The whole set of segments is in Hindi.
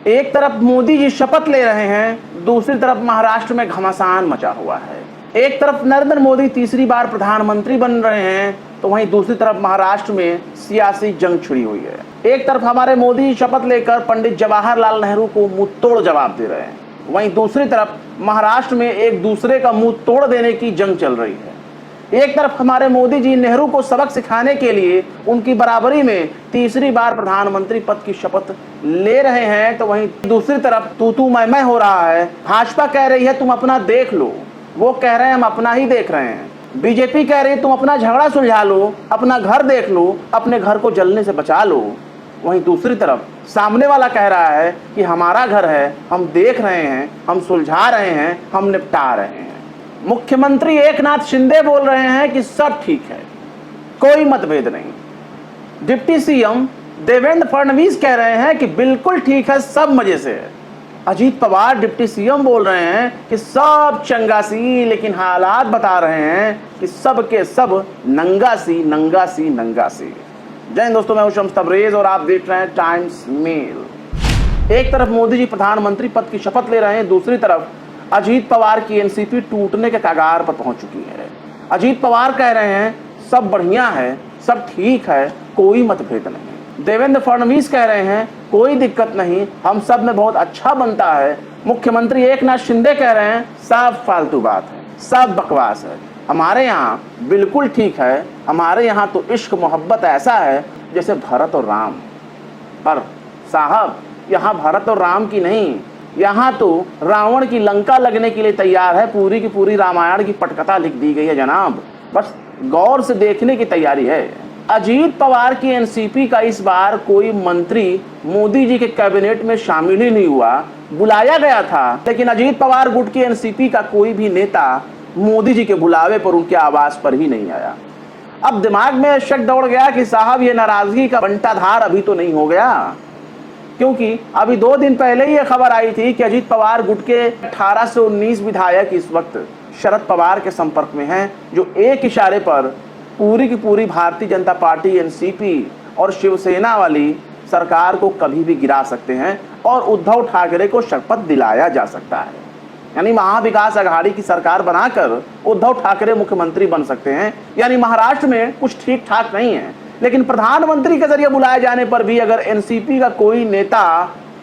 एक तरफ मोदी जी शपथ ले रहे हैं, दूसरी तरफ महाराष्ट्र में घमासान मचा हुआ है। एक तरफ नरेंद्र मोदी तीसरी बार प्रधानमंत्री बन रहे हैं, तो वहीं दूसरी तरफ महाराष्ट्र में सियासी जंग छिड़ी हुई है। एक तरफ हमारे मोदी शपथ लेकर पंडित जवाहरलाल नेहरू को मुंह तोड़ जवाब दे रहे हैं, वहीं दूसरी तरफ महाराष्ट्र में एक दूसरे का मुंह तोड़ देने की जंग चल रही है। एक तरफ हमारे मोदी जी नेहरू को सबक सिखाने के लिए उनकी बराबरी में तीसरी बार प्रधानमंत्री पद की शपथ ले रहे हैं, तो वहीं दूसरी तरफ तू मैं हो रहा है। भाजपा कह रही है तुम अपना देख लो, वो कह रहे हैं हम अपना ही देख रहे हैं। बीजेपी कह रही है तुम अपना झगड़ा सुलझा लो, अपना घर देख लो, अपने घर को जलने से बचा लो। वहीं दूसरी तरफ सामने वाला कह रहा है कि हमारा घर है, हम देख रहे हैं, हम सुलझा रहे हैं, हम निपटा रहे हैं। मुख्यमंत्री एकनाथ शिंदे बोल रहे हैं कि सब ठीक है, कोई मतभेद नहीं। डिप्टी सीएम देवेंद्र फडणवीस कह रहे हैं कि बिल्कुल ठीक है, सब मजे से है। अजीत पवार डिप्टी सीएम बोल रहे हैं कि सब चंगासी, लेकिन हालात बता रहे हैं कि सब के सब नंगासी नंगासी नंगासी। जय हिंद दोस्तों, मैं हूं शम्स तबरेज और आप देख रहे हैं टाइम्स मेल। एक तरफ मोदी जी प्रधानमंत्री पद की शपथ ले रहे हैं, दूसरी तरफ अजीत पवार की एनसीपी टूटने के कगार पर पहुंच चुकी है। अजीत पवार कह रहे हैं सब बढ़िया है, सब ठीक है, कोई मतभेद नहीं। देवेंद्र फडणवीस कह रहे हैं कोई दिक्कत नहीं, हम सब में बहुत अच्छा बनता है। मुख्यमंत्री एकनाथ शिंदे कह रहे हैं सब फालतू बात है, सब बकवास है, हमारे यहाँ बिल्कुल ठीक है, हमारे यहाँ तो इश्क मोहब्बत ऐसा है जैसे भरत और राम। पर साहब, यहाँ भरत और राम की नहीं, यहाँ तो रावण की लंका लगने के लिए तैयार है। पूरी की पूरी रामायण की पटकथा लिख दी गई है जनाब, बस गौर से देखने की तैयारी है। अजीत पवार की एनसीपी का इस बार कोई मंत्री मोदी जी के कैबिनेट में शामिल ही नहीं हुआ। बुलाया गया था, लेकिन अजीत पवार गुट की एनसीपी का कोई भी नेता मोदी जी के बुलावे पर उनके आवास पर ही नहीं आया। अब दिमाग में शक दौड़ गया कि साहब ये नाराजगी का बंटाधार अभी तो नहीं हो गया, क्योंकि अभी 2 दिन पहले ही ये खबर आई थी कि अजीत पवार गुट के 18 से 19 विधायक इस वक्त शरद पवार के संपर्क में हैं, जो एक इशारे पर पूरी की पूरी भारतीय जनता पार्टी, एनसीपी और शिवसेना वाली सरकार को कभी भी गिरा सकते हैं और उद्धव ठाकरे को शपथ दिलाया जा सकता है। यानी महाविकास आघाड़ी की सरकार बनाकर उद्धव ठाकरे मुख्यमंत्री बन सकते हैं। यानी महाराष्ट्र में कुछ ठीक ठाक नहीं है, लेकिन प्रधानमंत्री के जरिए बुलाए जाने पर भी अगर एनसीपी का कोई नेता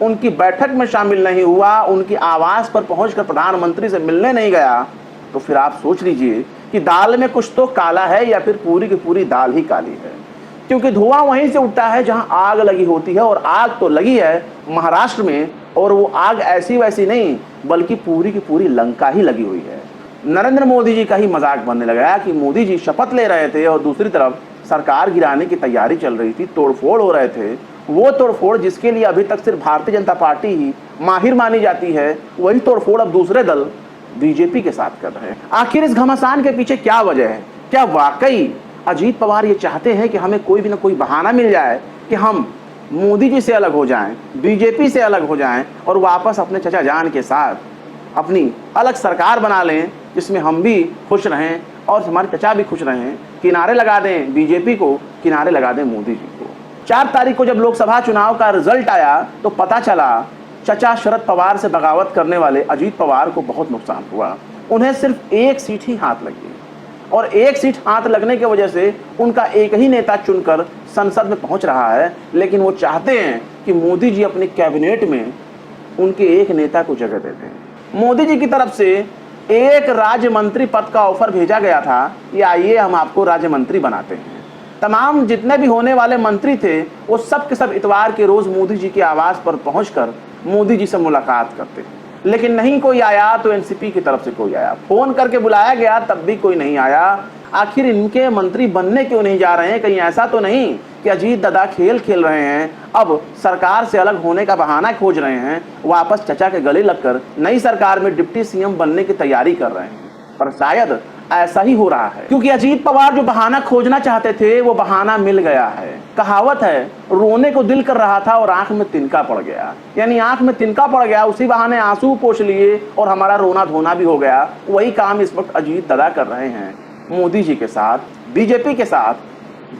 उनकी बैठक में शामिल नहीं हुआ, उनकी आवास पर पहुंचकर प्रधानमंत्री से मिलने नहीं गया, तो फिर आप सोच लीजिए कि दाल में कुछ तो काला है या फिर पूरी की पूरी दाल ही काली है। क्योंकि धुआं वहीं से उठता है जहां आग लगी होती है, और आग तो लगी है महाराष्ट्र में, और वो आग ऐसी वैसी नहीं बल्कि पूरी की पूरी लंका ही लगी हुई है। नरेंद्र मोदी जी का ही मजाक बनने लगा कि मोदी जी शपथ ले रहे थे और दूसरी तरफ सरकार गिराने की तैयारी चल रही थी, तोड़फोड़ हो रहे थे। वो तोड़फोड़ जिसके लिए अभी तक सिर्फ भारतीय जनता पार्टी ही माहिर मानी जाती है, वही तोड़फोड़ अब दूसरे दल बीजेपी के साथ कर रहे हैं। आखिर इस घमासान के पीछे क्या वजह है? क्या वाकई अजीत पवार ये चाहते हैं कि हमें कोई भी ना कोई बहाना मिल जाए कि हम मोदी जी से अलग हो जाएं, बीजेपी से अलग हो जाएं और वापस अपने चचा जान के साथ अपनी अलग सरकार बना लें, जिसमें हम भी खुश रहें और हमारे चचा भी खुश रहें? किनारे लगा दें बीजेपी को, किनारे लगा दें मोदी जी को। 4 तारीख को जब लोकसभा चुनाव का रिजल्ट आया तो पता चला चचा शरद पवार से बगावत करने वाले अजीत पवार को बहुत नुकसान हुआ। उन्हें सिर्फ 1 सीट ही हाथ लगी, और 1 सीट हाथ लगने की वजह से उनका एक ही नेता चुनकर संसद में पहुंच रहा है। लेकिन वो चाहते हैं कि मोदी जी अपने कैबिनेट में उनके एक नेता को जगह दे दें। मोदी जी की तरफ से एक राज्य मंत्री पद का ऑफर भेजा गया था, ये आइए हम आपको राज्य मंत्री बनाते हैं। तमाम जितने भी होने वाले मंत्री थे वो सब के सब इतवार के रोज मोदी जी के आवास पर पहुंचकर मोदी जी से मुलाकात करते हैं, लेकिन नहीं कोई आया तो एनसीपी की तरफ से कोई आया। फोन करके बुलाया गया तब भी कोई नहीं आया। आखिर इनके मंत्री बनने क्यों नहीं जा रहे हैं? कहीं ऐसा तो नहीं कि अजीत दादा खेल खेल रहे हैं, अब सरकार से अलग होने का बहाना खोज रहे हैं, वापस चचा के गले लगकर नई सरकार में डिप्टी सीएम बनने की तैयारी कर रहे हैं? पर शायद ऐसा ही हो रहा है, क्योंकि अजीत पवार जो बहाना खोजना चाहते थे वो बहाना मिल गया है। कहावत है, रोने को दिल कर रहा था और आंख में तिनका पड़ गया। यानी आंख में तिनका पड़ गया, उसी बहाने आंसू पोंछ लिए और हमारा रोना धोना भी हो गया। वही काम इस वक्त अजीत दादा कर रहे हैं मोदी जी के साथ, बीजेपी के साथ,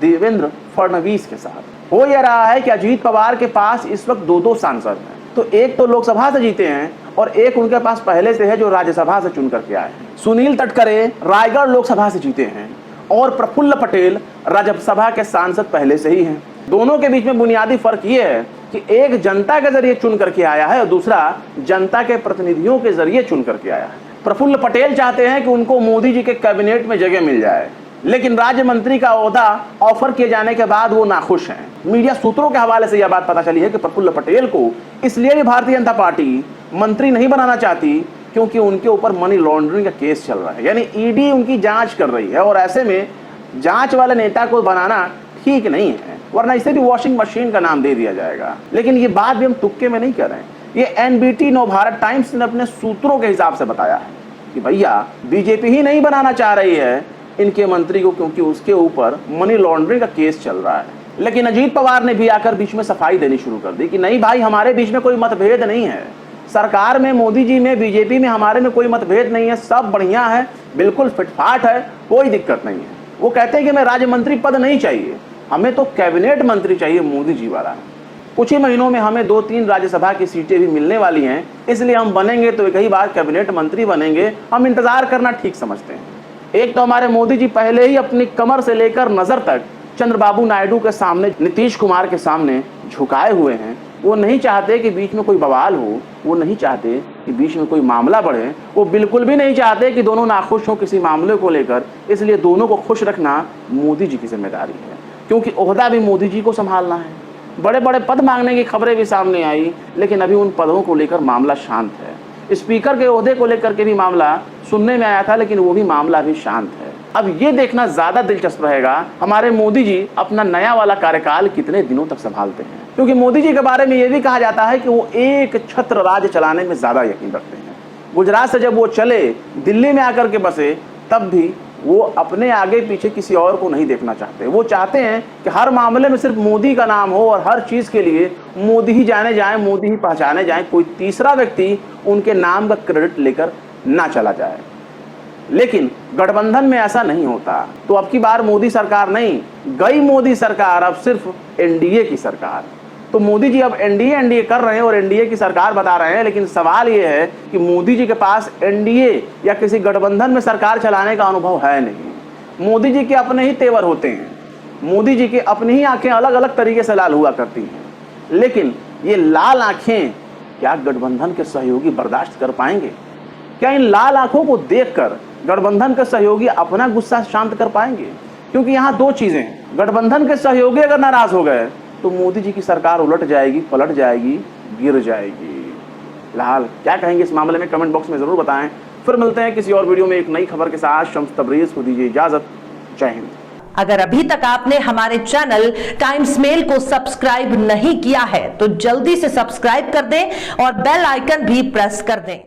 देवेंद्र फडणवीस के साथ। हो यह रहा है कि अजीत पवार के पास इस वक्त 2-2 सांसद हैं। तो एक तो लोकसभा से जीते हैं और एक उनके पास पहले से है जो राज्यसभा से चुन करके आए हैं। सुनील तटकरे रायगढ़ लोकसभा से जीते हैं और प्रफुल्ल पटेल राज्यसभा के सांसद पहले से ही हैं। दोनों के बीच में बुनियादी फर्क ये है कि एक जनता के जरिए चुन करके आया है और दूसरा जनता के प्रतिनिधियों के जरिए चुन करके आया है। प्रफुल्ल पटेल चाहते हैं कि उनको मोदी जी के कैबिनेट में जगह मिल जाए, लेकिन राज्य मंत्री का ओहदा ऑफर किए जाने के बाद वो नाखुश हैं। मीडिया सूत्रों के हवाले से यह बात पता चली है कि प्रफुल्ल पटेल को इसलिए भी भारतीय जनता पार्टी मंत्री नहीं बनाना चाहती क्योंकि उनके ऊपर मनी लॉन्ड्रिंग का केस चल रहा है, यानी ईडी उनकी जांच कर रही है और ऐसे में जांच वाले नेता को बनाना ठीक नहीं है, वरना इसे भी वॉशिंग मशीन का नाम दे दिया जाएगा। लेकिन ये बात भी हम तुक्के में नहीं कर रहे हैं, ये एनबीटी नवभारत टाइम्स ने अपने सूत्रों के हिसाब से बताया है कि भैया बीजेपी ही नहीं बनाना चाह रही है इनके मंत्री को क्योंकि उसके ऊपर मनी लॉन्ड्रिंग का केस चल रहा है। लेकिन अजीत पवार ने भी आकर बीच में सफाई देनी शुरू कर दी कि नहीं भाई, हमारे बीच में कोई मतभेद नहीं है, सरकार में, मोदी जी में, बीजेपी में हमारे में कोई मतभेद नहीं है, सब बढ़िया है, बिल्कुल फिटफाट है, कोई दिक्कत नहीं है। वो कहते हैं कि हमें राज्य मंत्री पद नहीं चाहिए, हमें तो कैबिनेट मंत्री चाहिए मोदी जी वाला। कुछ ही महीनों में हमें 2-3 राज्यसभा की सीटें भी मिलने वाली हैं, इसलिए हम बनेंगे तो एक ही बार कैबिनेट मंत्री बनेंगे, हम इंतजार करना ठीक समझते हैं। एक तो हमारे मोदी जी पहले ही अपनी कमर से लेकर नजर तक चंद्रबाबू नायडू के सामने, नीतीश कुमार के सामने झुकाए हुए हैं। वो नहीं चाहते कि बीच में कोई बवाल हो, वो नहीं चाहते कि बीच में कोई मामला बढ़े, वो बिल्कुल भी नहीं चाहते कि दोनों नाखुश हों किसी मामले को लेकर। इसलिए दोनों को खुश रखना मोदी जी की जिम्मेदारी है, क्योंकि ओहदा भी मोदी जी को संभालना है। बड़े बड़े पद मांगने की खबरें भी सामने आई, लेकिन अभी उन पदों को लेकर मामला शांत है। स्पीकर के ओहदे को लेकर के भी मामला सुनने में आया था, लेकिन वो भी मामला अभी शांत है। अब ये देखना ज्यादा दिलचस्प रहेगा हमारे मोदी जी अपना नया वाला कार्यकाल कितने दिनों तक संभालते हैं, क्योंकि मोदी जी के बारे में ये भी कहा जाता है कि वो एक छत्र राज्य चलाने में ज्यादा यकीन रखते हैं। गुजरात से जब वो चले, दिल्ली में आकर के बसे, तब भी वो अपने आगे पीछे किसी और को नहीं देखना चाहते। वो चाहते हैं कि हर मामले में सिर्फ मोदी का नाम हो और हर चीज के लिए मोदी ही जाने जाए, मोदी ही पहचाने जाए, कोई तीसरा व्यक्ति उनके नाम का क्रेडिट लेकर ना चला जाए। लेकिन गठबंधन में ऐसा नहीं होता। तो अब की बार मोदी सरकार नहीं, गई मोदी सरकार, अब सिर्फ एनडीए की सरकार। तो मोदी जी अब एनडीए कर रहे हैं और एनडीए की सरकार बता रहे हैं, लेकिन सवाल ये है कि मोदी जी के पास एनडीए या किसी गठबंधन में सरकार चलाने का अनुभव है नहीं। मोदी जी के अपने ही तेवर होते हैं, मोदी जी की अपनी ही आंखें अलग अलग तरीके से लाल हुआ करती हैं। लेकिन ये लाल आंखें क्या गठबंधन के सहयोगी बर्दाश्त कर पाएंगे? क्या इन लाल आंखों को देखकर गठबंधन के सहयोगी अपना गुस्सा शांत कर पाएंगे? क्योंकि यहाँ दो चीजें हैं, गठबंधन के सहयोगी अगर नाराज हो गए तो मोदी जी की सरकार उलट जाएगी, पलट जाएगी, गिर जाएगी। फिलहाल क्या कहेंगे इस मामले में कमेंट बॉक्स में जरूर बताएं। फिर मिलते हैं किसी और वीडियो में एक नई खबर के साथ। शम्स तबरेज को दीजिए इजाजत। जय हिंद। अगर अभी तक आपने हमारे चैनल टाइम्स मेल को सब्सक्राइब नहीं किया है तो जल्दी से सब्सक्राइब कर दें और बेल आइकन भी प्रेस कर दें।